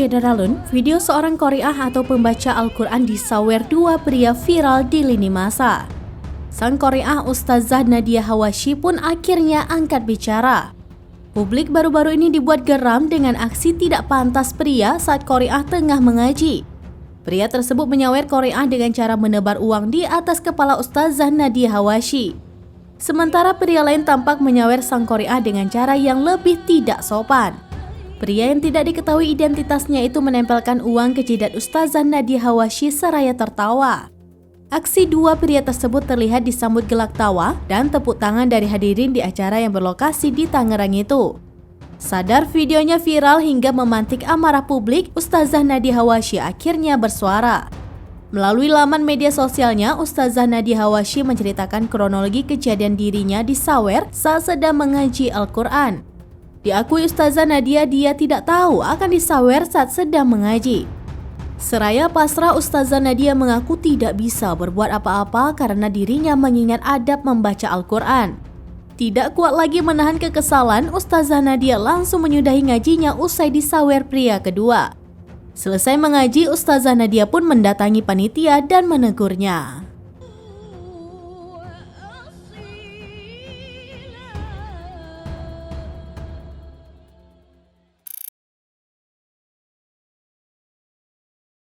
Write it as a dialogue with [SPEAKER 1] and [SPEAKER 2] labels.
[SPEAKER 1] Syederalun, video seorang qari'ah atau pembaca Al-Quran disawer dua pria viral di lini masa. Sang qari'ah Ustazah Nadia Hawashi pun akhirnya angkat bicara. Publik baru-baru ini dibuat geram dengan aksi tidak pantas pria saat qari'ah tengah mengaji. Pria tersebut menyawer qari'ah dengan cara menebar uang di atas kepala Ustazah Nadia Hawashi. Sementara pria lain tampak menyawer sang qari'ah dengan cara yang lebih tidak sopan. Pria yang tidak diketahui identitasnya itu menempelkan uang ke jidat Ustazah Nadia Hawashi seraya tertawa. Aksi dua pria tersebut terlihat disambut gelak tawa dan tepuk tangan dari hadirin di acara yang berlokasi di Tangerang itu. Sadar videonya viral hingga memantik amarah publik, Ustazah Nadia Hawashi akhirnya bersuara. Melalui laman media sosialnya, Ustazah Nadia Hawashi menceritakan kronologi kejadian dirinya disawer saat sedang mengaji Al-Quran. Diakui Ustazah Nadia, dia tidak tahu akan disawer saat sedang mengaji. Seraya pasrah, Ustazah Nadia mengaku tidak bisa berbuat apa-apa karena dirinya mengingat adab membaca Al-Quran. Tidak kuat lagi menahan kekesalan, Ustazah Nadia langsung menyudahi ngajinya usai disawer pria kedua. Selesai mengaji, Ustazah Nadia pun mendatangi panitia dan menegurnya.